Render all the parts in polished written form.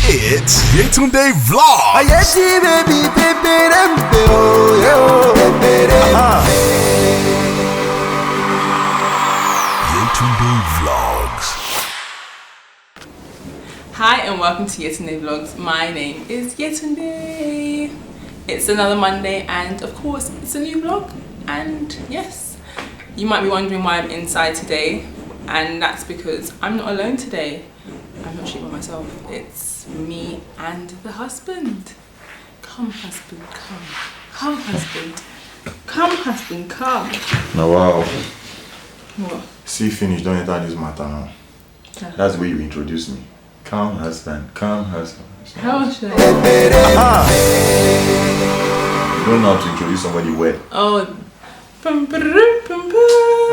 It's Yetunde Vlog. Ayeti baby pepe rempe oh pepe Yetunde Vlogs. Hi and welcome to Yetunde Vlogs. My name is Yetunde. It's another Monday and of course it's a new vlog. And yes, you might be wondering why I'm inside today, and that's because I'm not alone today. I'm not shooting by myself. It's me and the husband. Come husband, come. Come husband. Come husband, come. Now wow. What? See finish, don't enter this matter now. Yeah. That's the way you introduce me. Come husband, come husband. How should I? You don't know how to introduce somebody well. Oh. Pum, pum, pum, pum.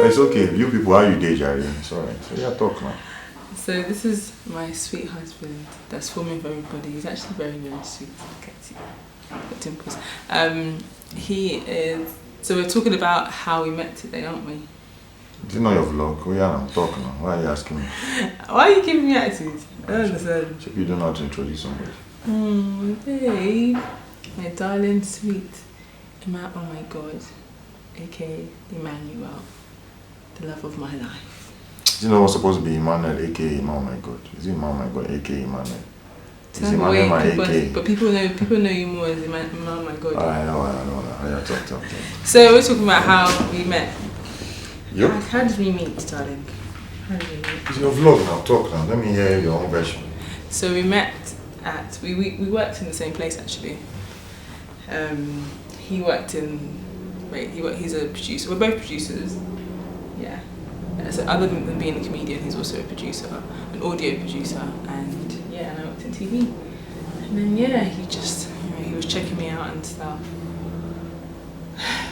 It's okay. You people, how you day, Jerry? It's alright. So yeah, talk now. So this is my sweet husband that's filming for everybody. He's actually very, very sweet. Look at you. Got dimples. He is. So we're talking about how we met today, aren't we? This is not your vlog. Oh yeah, I'm talking now. Why are you asking me? Why are you giving me attitude? I don't understand. So you don't know how to introduce somebody. Babe, my darling, sweet, oh my God, aka Emmanuel, the love of my life. Is it not what's supposed to be Emmanuel, aka Emmanuel, oh my God? Is it Emmanuel, my God, aka Emmanuel? Is Emmanuel my aka? But people know you more as Emmanuel, my God. I know. Yeah, talk. So we're talking about how we met. Yep. How did we meet, darling? How did we meet? It's your vlog now, talk now. Let me hear your own version. So we met at, we worked in the same place actually. He worked in, he's a producer. We're both producers. Yeah. So other than being a comedian, he's also a producer, an audio producer, and yeah, and I worked in TV. And then yeah, he just, he was checking me out and stuff.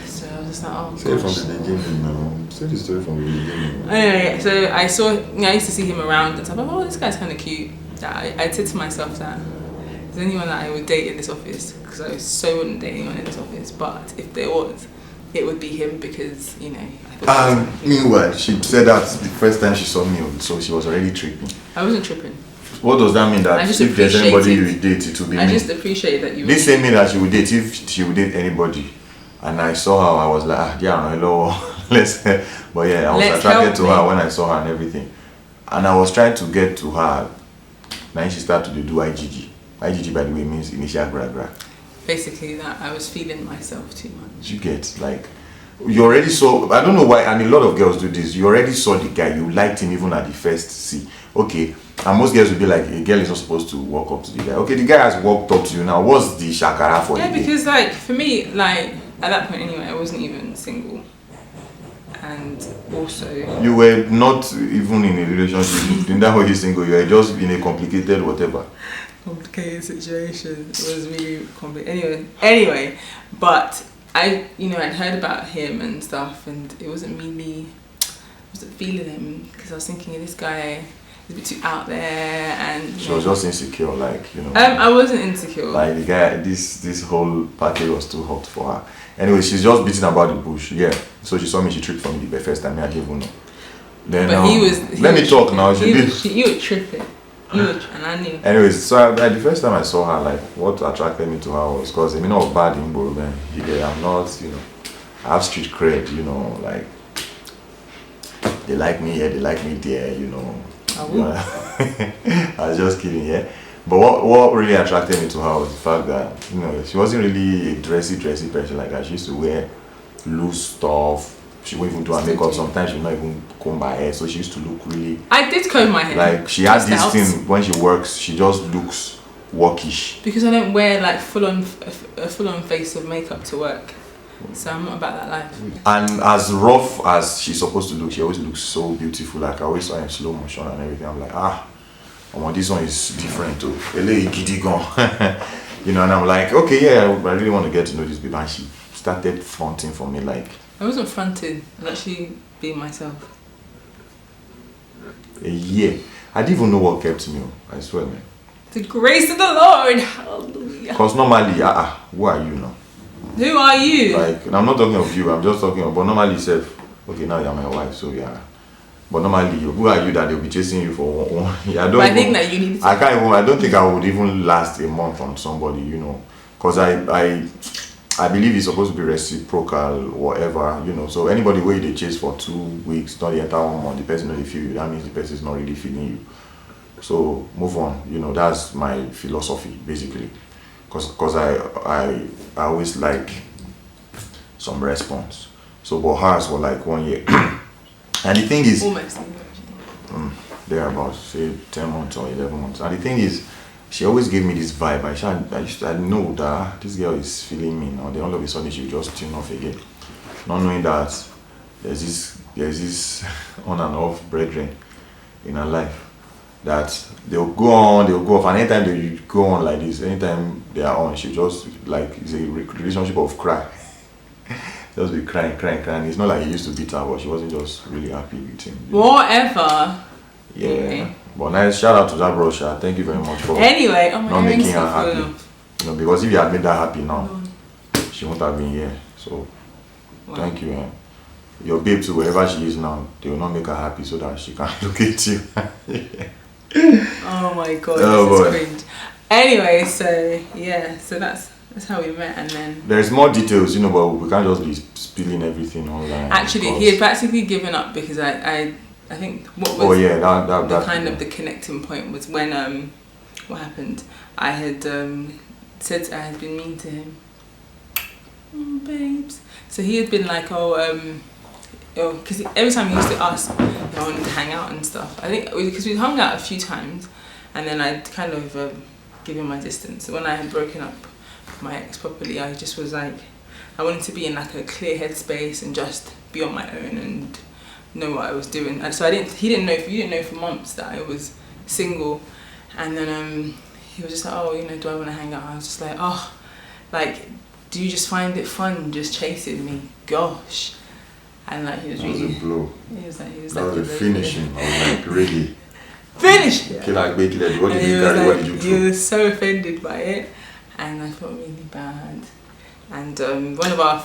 So I was just like, oh Say it gosh. from the beginning now. Say the story from the beginning. Anyway, so I used to see him around and stuff. I'm like, oh, this guy's kind of cute. I said to myself that is there anyone that I would date in this office? Because I so wouldn't date anyone in this office. But if there was, it would be him because, you know. Meanwhile, she said that the first time she saw me, so she was already tripping. I wasn't tripping. What does that mean? That I just if there's anybody you appreciated- would date, it would be I me? just appreciate that you. This same mean that she would date if she would date anybody. And I saw her, I was like, yeah, hello, let's. But yeah, I was attracted to her when I saw her and everything. And I was trying to get to her. Then she started to do IGG. IGG, by the way, means initial gra. Basically, that I was feeling myself too much. You get, like, you already saw, I don't know why, and a lot of girls do this, you already saw the guy, you liked him even at the first see. Okay, and most girls would be like, a girl is not supposed to walk up to the guy. Okay, the guy has walked up to you now, what's the shakara for? Yeah, because like, for me, like, at that point anyway, I wasn't even single. And also... You were not even in a relationship, in that way you're single, you were just in a complicated whatever. Complicated situation. It was really complicated. Anyway, but I'd heard about him and stuff, and it wasn't really, I wasn't feeling him because I was thinking this guy is a bit too out there, and She was just insecure, like, you know. I wasn't insecure. Like the guy, this whole package was too hot for her. Anyway, she's just beating about the bush. Yeah. So she saw me, she tripped for me the first time. I didn't even know. Then but let me talk now. You were tripping. And I knew. Anyways, so the first time I saw her, like, what attracted me to her was because I mean, I was bad in Borough. Yeah, I'm not, you know, I have street cred, you know, like, they like me here, they like me there, you know. I was just kidding, yeah. But what really attracted me to her was the fact that, you know, she wasn't really a dressy person like that. She used to wear loose stuff. She wouldn't even do her makeup. Sometimes she would not even comb her hair. So she used to look really... I did comb my hair. Like, she had this thing, when she works, she just looks workish. Because I don't wear, like, a full-on face of makeup to work. So I'm not about that life. And as rough as she's supposed to look, she always looks so beautiful. Like, I always saw her in slow motion and everything. I'm like, this one is different too. You know, and I'm like, okay, yeah, I really want to get to know this baby. And she started fronting for me, like... I wasn't fronting. I was actually being myself. A year. I didn't even know what kept me. I swear, man. The grace of the Lord. Hallelujah. Because normally, who are you now? Who are you? Like, and I'm not talking of you, I'm just talking about, but normally, self, okay, now you're my wife, so yeah. But normally, who are you that they'll be chasing you for one? I don't. But I think that you need to. I don't think I would even last a month on somebody, you know, because I believe it's supposed to be reciprocal, whatever, you know. So anybody where they chase for 2 weeks, not the entire 1 month, the person don't feel you. That means the person is not really feeling you. So move on, you know. That's my philosophy basically, because I always like some response. So but hers were like 1 year. And the thing is, Almost. they're about say 10 months or 11 months. And the thing is, she always gave me this vibe. I know that this girl is feeling me now. Then all of a sudden she will just tune off again, not knowing that there's this on and off brethren in her life that they'll go off, and anytime they go on like this, anytime they are on, she just like it's a relationship of cry. Just be crying. It's not like he used to beat her, but she wasn't just really happy with him. Whatever. Yeah. Okay. But nice shout out to that bro, Sha. Thank you very much for Anyway, oh my not making earrings her are happy. full. You know, because if you had made her happy now, she won't have been here. So Wow. thank you. Your babe too, wherever she is now, they will not make her happy so that she can look at you. Oh my god, Oh, this boy. is cringe. Anyway, so yeah, so that's how we met, and then There's more details, you know, but we can't just be spilling everything online. actually because- he had practically given up because I think what was Oh yeah, that the kind of the connecting point was when what happened. I had said I had been mean to him. Babes. So he had been like, because every time he used to ask if I wanted to hang out and stuff. I think because we hung out a few times, and then I'd kind of given my distance. So when I had broken up with my ex properly, I just was like, I wanted to be in like a clear headspace and just be on my own and know what I was doing. And so he didn't know for months that I was single. And then he was just like, oh, you know, do I want to hang out? I was just like, oh, like, do you just find it fun just chasing me? Gosh. And like he was that was really, a blow. he was like, That was a finishing. I was like, really? Finish. Killer, what And did he you was carry? What like, did you he do? was so offended by it, and I felt really bad. And one of our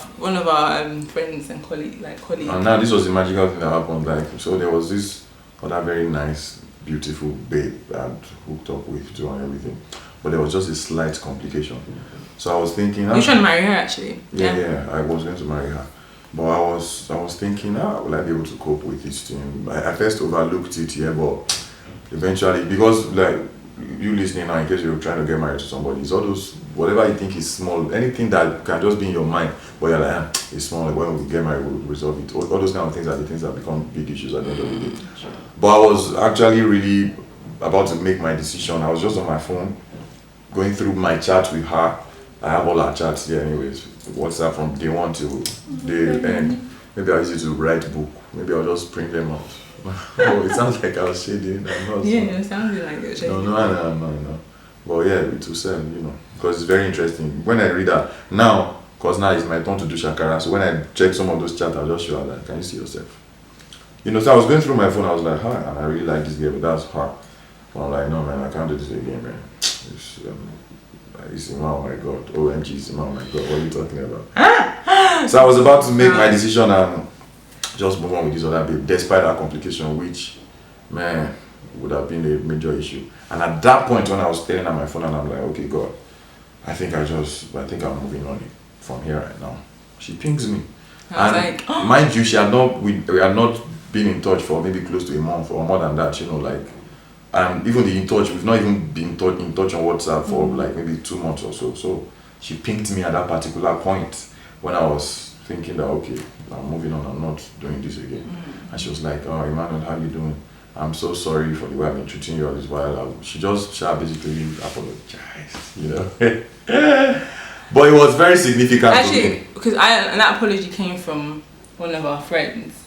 friends and colleagues. And now this was the magical thing that happened. Like, so there was this other very nice, beautiful babe that I'd hooked up with too and everything, but there was just a slight complication. So I was thinking, You're trying to marry her, actually. yeah, I was going to marry her, but I was thinking, will I be able to cope with this thing? I first overlooked it, yeah, but eventually, because like you listening now, in case you're trying to get married to somebody, it's all those whatever you think is small, anything that can just be in your mind, but you're like, it's small. Like, when we get married, we'll resolve it. All those kind of things are the things that become big issues at the end of the day. But I was actually really about to make my decision. I was just on my phone, going through my chat with her. I have all our chats here, anyways. WhatsApp from day one till day end. Maybe I'll use it to write book. Maybe I'll just print them out. Oh, it sounds like I was shading. I'm not. Yeah, it sounded like it. No. But yeah, it will sell, you know, because it's very interesting. When I read that now, because now it's my turn to do Shakara, so when I check some of those chats, I'll just show her that. Can you see yourself? You know, so I was going through my phone, I was like, hi, and I really like this girl, but that's her. But I'm like, no, man, I can't do this again, man. It's oh my god, OMG, oh my god, what are you talking about? So I was about to make my decision and just move on with this other babe, despite that complication, which, man, would have been a major issue. And at that point, when I was staring at my phone, and I'm like, okay, God, I think I'm moving on from here right now. She pings me. I was And like, oh. mind you, we had not been in touch for maybe close to a month or more than that, you know, like, and even the in touch, we've not even been in touch on WhatsApp for like maybe 2 months or so. So she pinged me at that particular point when I was thinking that, okay, I'm moving on, I'm not doing this again. And she was like, oh, Emmanuel, how you doing? I'm so sorry for the way I've been treating you all this while. She basically apologized, you know. But it was very significant to Actually, me. because and that apology came from one of our friends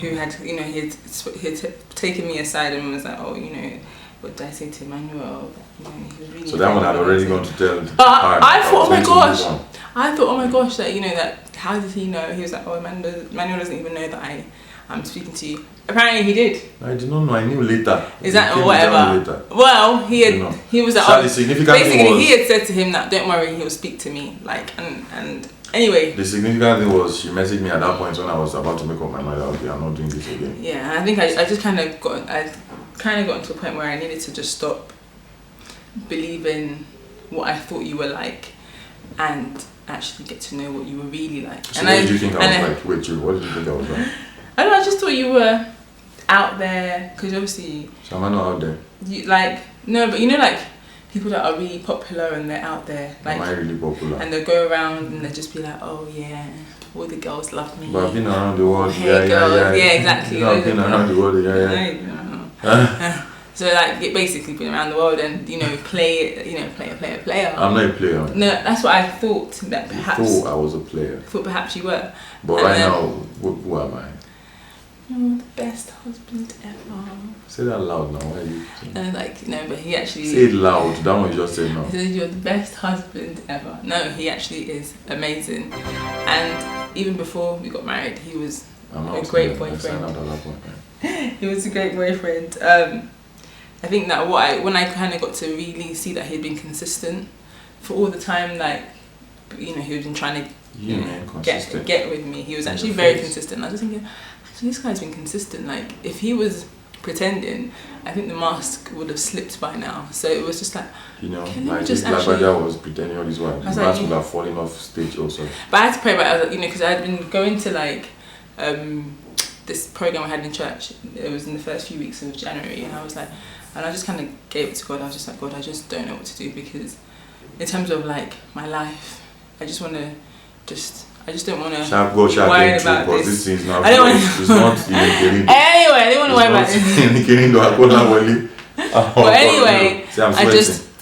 who had, you know, he had taken me aside and was like, oh, you know, what did I say to Emmanuel? You know, he was really So that one had already gone to tell. But I thought, oh my gosh, on. I thought, oh my gosh, that, you know, that, how did he know? He was like, oh, Emmanuel doesn't even know that I'm speaking to you. Apparently he did. I did not know. I knew later. Is that It came or whatever? down later. Well, he You know. was like, So oh, the significant thing basically was- he had said to him that don't worry, he'll speak to me, like, and Anyway. The significant thing was she messaged me at that point when I was about to make up my mind. Okay, I'm not doing this again. Yeah, I think I just kind of got to a point where I needed to just stop believing what I thought you were like, and actually get to know what you were really like. So what did you think I was like? Wait, what did you think I was like? I don't know. I just thought you were out there, because obviously. So am I not out there? You like no, but you know, like people that are really popular and they're out there. Like, am I really popular? And they'll go around and they'll just be like, oh yeah, all the girls love me. But I've been around the world. Hey, yeah, exactly. You know, I've been around the world. Yeah. So like it basically been around the world and player. I'm not a player. No, that's what I thought. That perhaps. You thought I was a player. Thought perhaps you were. But and right now, who am I? You're the best husband ever. Say that loud now. Why are you? But he actually. Say it loud. That one you just said no. He says you're the best husband ever. No, he actually is amazing. And even before we got married, he was a great boyfriend. He was a great boyfriend. I think that when I kind of got to really see that he'd been consistent for all the time, like he had been trying to get with me. He was actually very consistent. I was just thinking, actually, this guy's been consistent. Like if he was pretending, I think the mask would have slipped by now. So it was just like, like just Blackbird was pretending all this while. The mask would have fallen off stage also. But I had to pray about it, because I had been going to this program I had in church. It was in the first few weeks of January, and I was like, and I just kind of gave it to God. I was just like, God, I just don't know what to do, because in terms of like my life, I just don't want to worry about this. I don't want to. Anyway, I didn't want to worry about this. But anyway,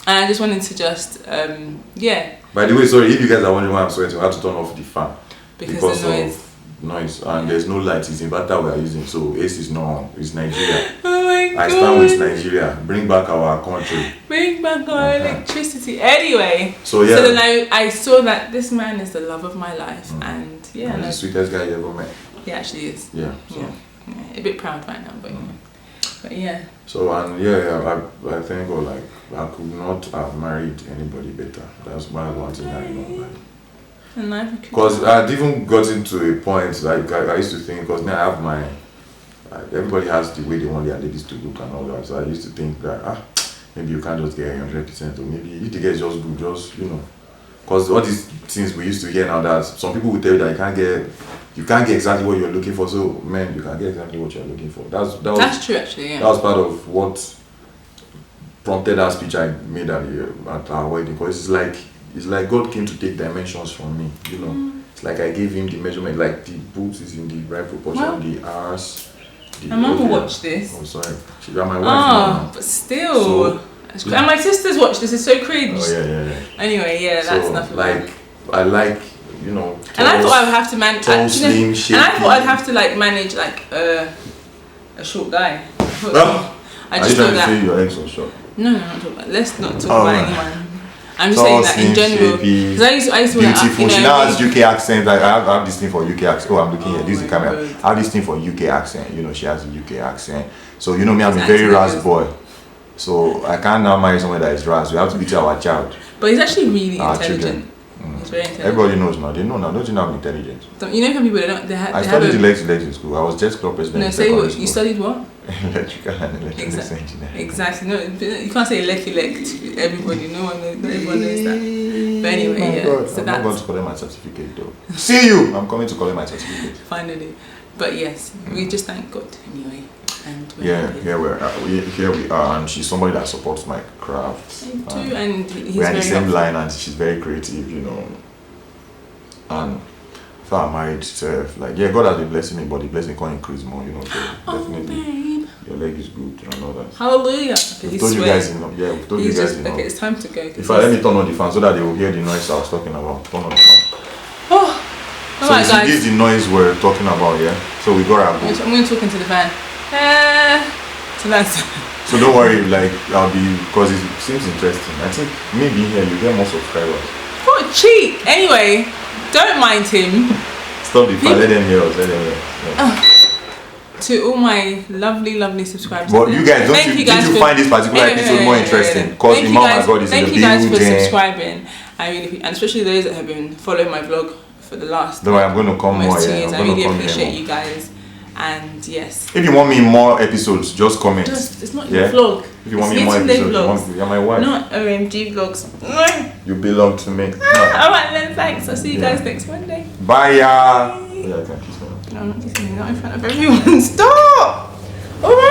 I just wanted to just By the way, sorry, if you guys are wondering why I'm sweating, I have to turn off the fan because of noise, and there's no light. It's inverter we are using, so AC is not on. It's Nigeria. Oh my God. I stand with Nigeria. Bring back our country. Bring back our electricity. Anyway, so then I saw that this man is the love of my life, and he's the sweetest guy you ever met. He actually is. Yeah. A bit proud right now, but yeah. So I think I could not have married anybody better. That's my one thing I know. Because I'd even gotten to a point like I used to think, because now I have my everybody has the way they want their ladies to look and all that. So I used to think that maybe you can't just get 100%, or maybe if the girl is just good, because all these things we used to hear now, that some people will tell you that you can't get exactly what you're looking for. So man, you can get exactly what you're looking for. That's true actually. Yeah. That was part of what prompted that speech I made at our wedding, because it's like God came to take dimensions from me, It's like I gave him the measurement, like the boobs is in the right proportion, the arse. My mum will watch this. Oh, sorry. She's my wife now. But still. And my sisters watch this. It's so cringe. Oh, yeah. Anyway, that's enough of that. I like, tall, and I thought I would have to manage. Slim, shaky. And I thought I'd have to manage a short guy. I just thought that. Are you trying to say your legs were short? No, not talk about. Let's not talk about anyone. I'm just saying that in general. Because I used to beautiful. She now has UK accent. I have this thing for UK accent. Oh, I'm looking here. This is the camera. I have this thing for UK accent. She has a UK accent. So me, I'm a very ras boy. So I can't now marry someone that is ras. We have to be to our child. But he's actually really intelligent. He's very intelligent. Everybody knows now. They know now. Don't you know I'm intelligent? Some people I studied electrical in school. I was just club president. No, say what? You studied what? Electrical and electronics engineer. Exactly. No, you can't say elect. Everybody, not everyone knows that. But anyway, So I'm not going to collect my certificate though. See you. I'm coming to collect my certificate. Finally, but yes, we just thank God anyway. And here we are, and she's somebody that supports my craft. And he's we're in the very same line, and she's very creative, And if I'm married, God has been blessing me, but the blessing can't increase more, So definitely, your leg is good, and all that. Hallelujah. We've told you guys enough. Yeah, we've told you guys enough. Okay, it's time to go. If let me turn on the fan so that they will hear the noise I was talking about. Turn on the fan. So guys. This is the noise we're talking about, yeah? So we got our book. I'm going to talk into the fan. So don't worry, I'll be, because it seems interesting. I think maybe here you get more subscribers. What cheat? Anyway, don't mind him. Stop the fan, let them hear us, To all my lovely subscribers. But you guys, did you find this particular episode more interesting? Because the mom my God is in the building. Thank you guys for subscribing. I really, and especially those that have been following my vlog for the last. Though I'm going to come more. almost 2 Yeah, years. I'm I going to really come appreciate here you guys, and yes. If you want me in more episodes, just comment. It's not Yeah? your vlog. If you want It's me in more Yetunde episodes, vlogs, you're my wife. not OMG vlogs. No. You belong to me. No. Alright then, thanks. I'll see you Yeah. guys next Monday. Bye, ya. Yeah, I can kiss me now. No, I'm not kissing you, not in front of everyone. Stop! Alright.